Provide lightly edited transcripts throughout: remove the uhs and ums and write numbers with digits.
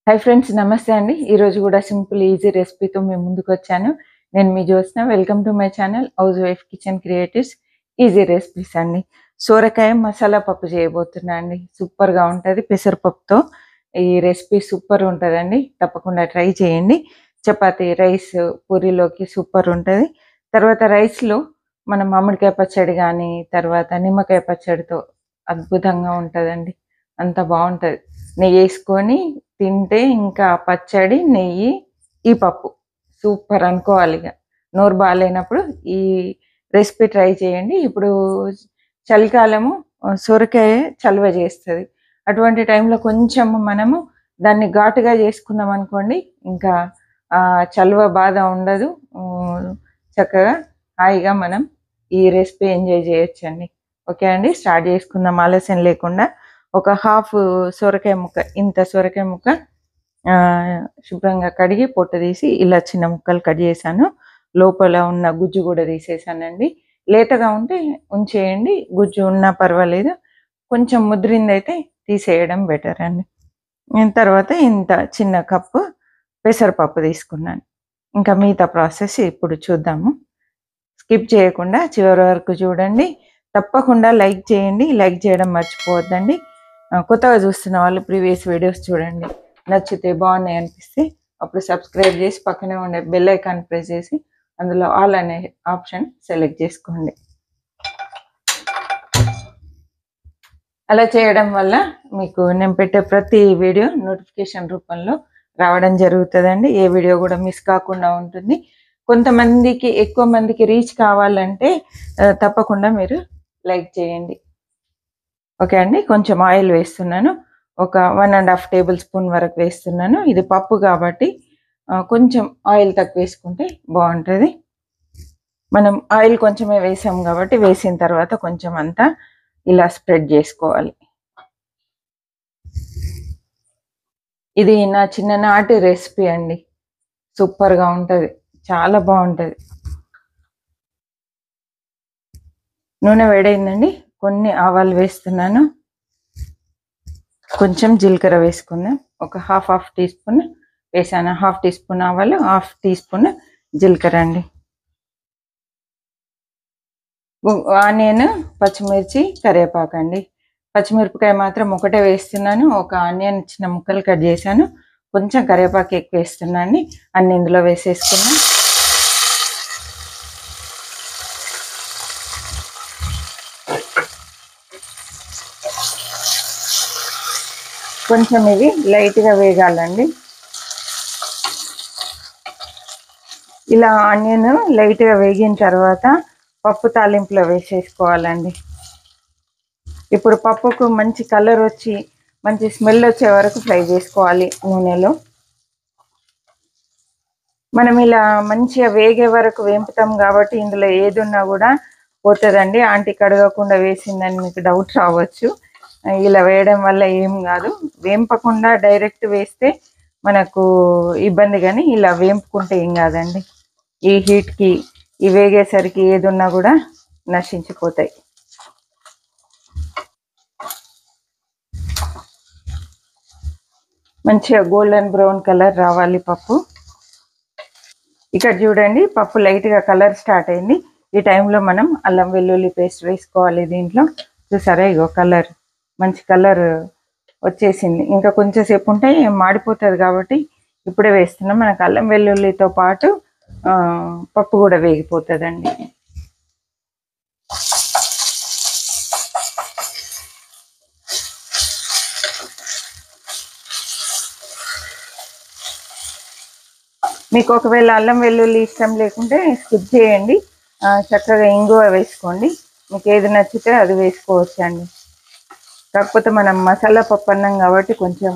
Hi friends, నమస్తే అండి. ఈరోజు కూడా సింపుల్ ఈజీ రెసిపీతో మేము ముందుకు వచ్చాను. నేను మీ Jyotsna. Welcome to my channel house wife kitchen creatives easy recipes అండి. సోరకాయ మసాలా పప్పు చేయబోతున్నా అండి. సూపర్గా ఉంటుంది. పెసరపప్పుతో ఈ రెసిపీ సూపర్ ఉంటుందండి. తప్పకుండా ట్రై చేయండి. చపాతీ, రైస్, పూరీలోకి సూపర్ ఉంటుంది. తర్వాత రైస్లో మనం మామిడికాయ పచ్చడి కానీ, తర్వాత నిమ్మకాయ పచ్చడితో అద్భుతంగా ఉంటుందండి. అంత బాగుంటుంది. నెయ్యి వేసుకొని తింటే ఇంకా పచ్చడి, నెయ్యి, ఈ పప్పు సూపర్ అనుకోవాలి. ఇక నోరు బాగాలేనప్పుడు ఈ రెసిపీ ట్రై చేయండి. ఇప్పుడు చలికాలము, సొరకాయ చలువ చేస్తుంది. అటువంటి టైంలో కొంచెం మనము దాన్ని ఘాటుగా చేసుకున్నాం అనుకోండి, ఇంకా చలువ బాధ ఉండదు. చక్కగా హాయిగా మనం ఈ రెసిపీ ఎంజాయ్ చేయొచ్చండి. ఓకే అండి, స్టార్ట్ చేసుకుందాం ఆలస్యం లేకుండా. ఒక హాఫ్ సొరకాయ ముక్క, ఇంత సొరకాయ ముక్క శుభ్రంగా కడిగి పొట్టు తీసి ఇలా చిన్న ముక్కలు కట్ చేశాను. లోపల ఉన్న గుజ్జు కూడా తీసేసానండి. లేతగా ఉంటే ఉంచేయండి, గుజ్జు ఉన్నా పర్వాలేదు. కొంచెం ముదిరిందైతే తీసేయడం బెటర్ అండి. తర్వాత ఇంత చిన్న కప్పు పెసరపప్పు తీసుకున్నాను. ఇంకా మిగతా ప్రాసెస్ ఇప్పుడు చూద్దాము. స్కిప్ చేయకుండా చివరి వరకు చూడండి. తప్పకుండా లైక్ చేయండి. లైక్ చేయడం మర్చిపోవద్దండి. కొత్తగా చూస్తున్న వాళ్ళు ప్రీవియస్ వీడియోస్ చూడండి. నచ్చితే, బాగున్నాయి అనిపిస్తే అప్పుడు సబ్స్క్రైబ్ చేసి పక్కనే ఉండే బెల్ ఐకాన్ ప్రెస్ చేసి అందులో ఆల్ అనే ఆప్షన్ సెలెక్ట్ చేసుకోండి. అలా చేయడం వల్ల మీకు నేను పెట్టే ప్రతి వీడియో నోటిఫికేషన్ రూపంలో రావడం జరుగుతుందండి. ఏ వీడియో కూడా మిస్ కాకుండా ఉంటుంది. కొంతమందికి, ఎక్కువ మందికి రీచ్ కావాలంటే తప్పకుండా మీరు లైక్ చేయండి. ఓకే అండి, కొంచెం ఆయిల్ వేస్తున్నాను. ఒక 1.5 టేబుల్ స్పూన్ వరకు వేస్తున్నాను. ఇది పప్పు కాబట్టి కొంచెం ఆయిల్ తక్కువ వేసుకుంటే బాగుంటుంది. మనం ఆయిల్ కొంచెమే వేసాం కాబట్టి వేసిన తర్వాత కొంచెం అంతా ఇలా స్ప్రెడ్ చేసుకోవాలి. ఇది నా చిన్ననాటి రెసిపీ అండి. సూపర్గా ఉంటుంది, చాలా బాగుంటుంది. నూనె వేడైందండి. కొన్ని ఆవాలు వేస్తున్నాను. కొంచెం జీలకర్ర వేసుకుందాం. ఒక హాఫ్ టీ స్పూన్ వేసాను. హాఫ్ టీ స్పూన్ ఆవాలు, హాఫ్ టీ స్పూన్ జీలకర్ర అండి. ఆనియన్, పచ్చిమిర్చి, కరివేపాకు అండి. పచ్చిమిరపకాయ మాత్రం ఒకటే వేస్తున్నాను. ఒక ఆనియన్ చిన్న ముక్కలు కట్ చేశాను. కొంచెం కరివేపాకు ఎక్కువ వేస్తున్నాను. అన్ని ఇందులో వేసేసుకున్నాను. కొంచెం ఇవి లైట్గా వేగాలండి. ఇలా ఆనియన్ లైట్గా వేగిన తర్వాత పప్పు తాలింపులో వేసేసుకోవాలండి. ఇప్పుడు పప్పుకు మంచి కలర్ వచ్చి మంచి స్మెల్ వచ్చే వరకు ఫ్రై చేసుకోవాలి నూనెలో. మనం ఇలా మంచిగా వేగే వరకు వేంపుతాం కాబట్టి ఇందులో ఏది ఉన్నా కూడా పోతుందండి. ఆంటీ కడగకుండా వేసిందని మీకు డౌట్ రావచ్చు. ఇలా వేయడం వల్ల ఏం కాదు. వేంపకుండా డైరెక్ట్ వేస్తే మనకు ఇబ్బంది, కానీ ఇలా వేంపుకుంటే ఏం కాదండి. ఈ హీట్కి ఈ వేగేసరికి ఏది ఉన్నా కూడా నశించిపోతాయి. మంచిగా గోల్డెన్ బ్రౌన్ కలర్ రావాలి పప్పు. ఇక్కడ చూడండి, పప్పు లైట్గా కలర్ స్టార్ట్ అయింది. ఈ టైంలో మనం అల్లం వెల్లుల్లి పేస్ట్ వేసుకోవాలి. దీంట్లో చూసారా, ఇగో కలర్, మంచి కలర్ వచ్చేసింది. ఇంకా కొంచెం సేపు ఉంటే మాడిపోతుంది కాబట్టి ఇప్పుడే వేస్తున్నాం. మనకు అల్లం వెల్లుల్లితో పాటు పప్పు కూడా వేగిపోతుందండి. మీకు ఒకవేళ అల్లం వెల్లుల్లి ఇష్టం లేకుంటే స్కిప్ చేయండి. చక్కగా ఇంగువ వేసుకోండి. మీకు ఏది నచ్చితే అది వేసుకోవచ్చు అండి. కాకపోతే మనం మసాలా పప్పు అన్నాం కాబట్టి కొంచెం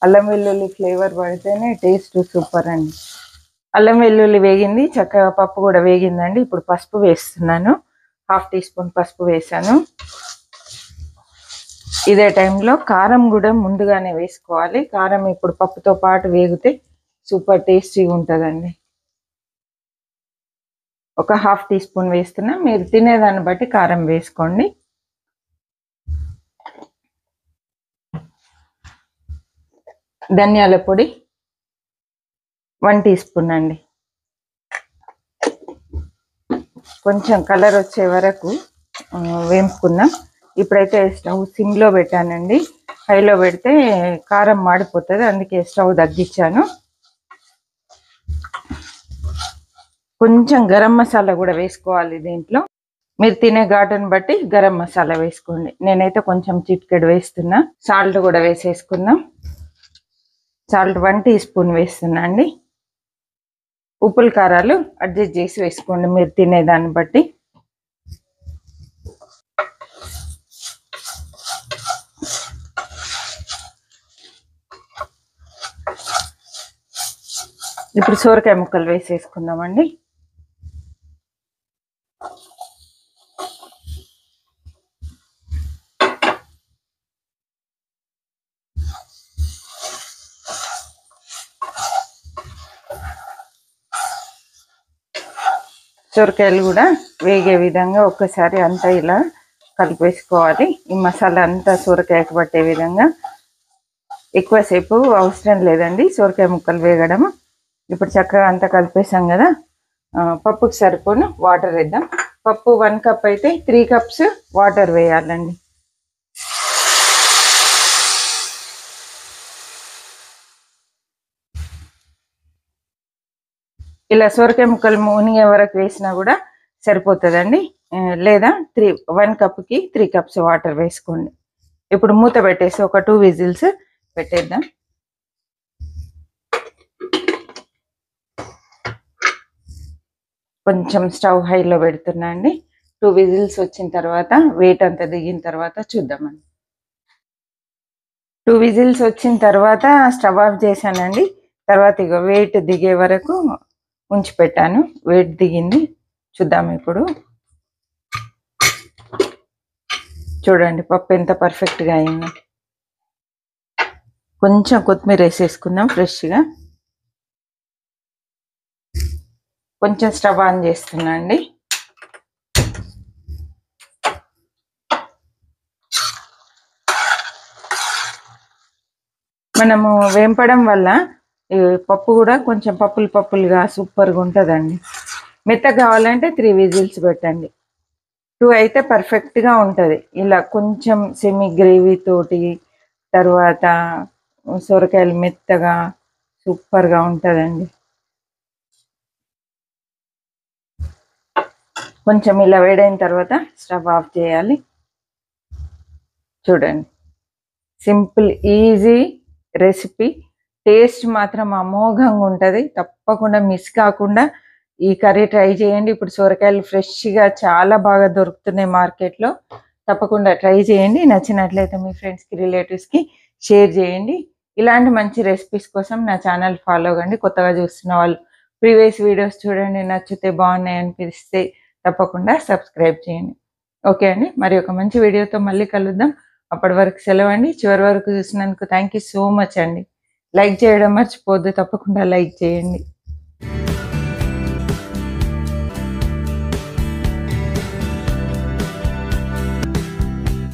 అల్లం వెల్లుల్లి ఫ్లేవర్ పడితేనే టేస్ట్ సూపర్ అండి. అల్లం వెల్లుల్లి వేగింది, చక్కగా పప్పు కూడా వేగిందండి. ఇప్పుడు పసుపు వేస్తున్నాను. హాఫ్ టీ స్పూన్ పసుపు వేసాను. ఇదే టైంలో కారం కూడా ముందుగానే వేసుకోవాలి. కారం ఇప్పుడు పప్పుతో పాటు వేగితే సూపర్ టేస్టీగా ఉంటుందండి. ఒక హాఫ్ టీ స్పూన్ వేస్తున్నా. మీరు తినేదాన్ని బట్టి కారం వేసుకోండి. ధనియాల పొడి 1 టీ స్పూన్ అండి. కొంచెం కలర్ వచ్చే వరకు వేయించుకుందాం. ఇప్పుడైతే స్టవ్ సిమ్లో పెట్టానండి. హైలో పెడితే కారం మాడిపోతుంది, అందుకే స్టవ్ తగ్గించాను. కొంచెం గరం మసాలా కూడా వేసుకోవాలి దీంట్లో. మీరు తినే ఘాటుని బట్టి గరం మసాలా వేసుకోండి. నేనైతే కొంచెం చిటికెడు వేస్తున్నా. సాల్ట్ కూడా వేసేసుకుందాం. సాల్ట్ 1 టీ స్పూన్ వేస్తున్నా అండి. ఉప్పులు కారాలు అడ్జస్ట్ చేసి వేసుకోండి మీరు తినేదాన్ని బట్టి. ఇప్పుడు సోరకాయ ముక్కలు వేసేసుకుందామండి. సొరకాయలు కూడా వేగే విధంగా ఒక్కసారి అంతా ఇలా కలిపేసుకోవాలి. ఈ మసాలా అంతా సొరకాయకు పట్టే విధంగా. ఎక్కువసేపు అవసరం లేదండి సొరకాయ ముక్కలు వేగడం. ఇప్పుడు చక్కగా అంతా కలిపేసాం కదా. పప్పుకి సరిపోను వాటర్ వేద్దాం. పప్పు 1 కప్ అయితే 3 కప్స్ వాటర్ వేయాలండి. ఇలా సొరకాయ ముక్కలు మునిగే వరకు వేసినా కూడా సరిపోతుందండి. లేదా 1 కప్కి 3 కప్స్ వాటర్ వేసుకోండి. ఇప్పుడు మూత పెట్టేసి ఒక 2 విజిల్స్ పెట్టేద్దాం. కొంచెం స్టవ్ హైలో పెడుతున్నా అండి. 2 విజిల్స్ వచ్చిన తర్వాత వెయిట్ అంతా దిగిన తర్వాత చూద్దామండి. 2 విజిల్స్ వచ్చిన తర్వాత స్టవ్ ఆఫ్ చేశానండి. తర్వాత ఇక వెయిట్ దిగే వరకు ఉంచి పెట్టాను. వెయిట్ దిగింది, చూద్దాం ఇప్పుడు. చూడండి పప్పు ఎంత పర్ఫెక్ట్గా అయిందో. కొంచెం కొత్తిమీర వేసేసుకుందాం ఫ్రెష్గా. కొంచెం స్టవ్ ఆన్ చేస్తున్నా అండి. మనము వేంపడం వల్ల పప్పు కూడా కొంచెం పప్పులుగా సూపర్గా ఉంటుందండి. మెత్తగా కావాలంటే 3 విజిల్స్ పెట్టండి. 2 అయితే పర్ఫెక్ట్గా ఉంటుంది. ఇలా కొంచెం సెమీ గ్రేవీ తోటి తర్వాత సొరకాయలు మెత్తగా సూపర్గా ఉంటుందండి. కొంచెం ఇలా వేడైన తర్వాత స్టవ్ ఆఫ్ చేయాలి. చూడండి సింపుల్ ఈజీ రెసిపీ. టేస్ట్ మాత్రం అమోఘంగా ఉంటుంది. తప్పకుండా మిస్ కాకుండా ఈ కర్రీ ట్రై చేయండి. ఇప్పుడు సొరకాయలు ఫ్రెష్గా చాలా బాగా దొరుకుతున్నాయి మార్కెట్లో. తప్పకుండా ట్రై చేయండి. నచ్చినట్లయితే మీ ఫ్రెండ్స్కి రిలేటివ్స్కి షేర్ చేయండి. ఇలాంటి మంచి రెసిపీస్ కోసం నా ఛానల్ ఫాలో అవ్వండి. కొత్తగా చూస్తున్న వాళ్ళు ప్రీవియస్ వీడియోస్ చూడండి. నచ్చితే బాగున్నాయి అనిపిస్తే తప్పకుండా సబ్స్క్రైబ్ చేయండి. ఓకే అండి, మరి ఒక మంచి వీడియోతో మళ్ళీ కలుద్దాం. అప్పటి వరకు సెలవు అండి. చివరి వరకు చూసినందుకు థ్యాంక్ యూ సో మచ్ అండి. లైక్ చేయడం మర్చిపోవద్దు, తప్పకుండా లైక్ చేయండి.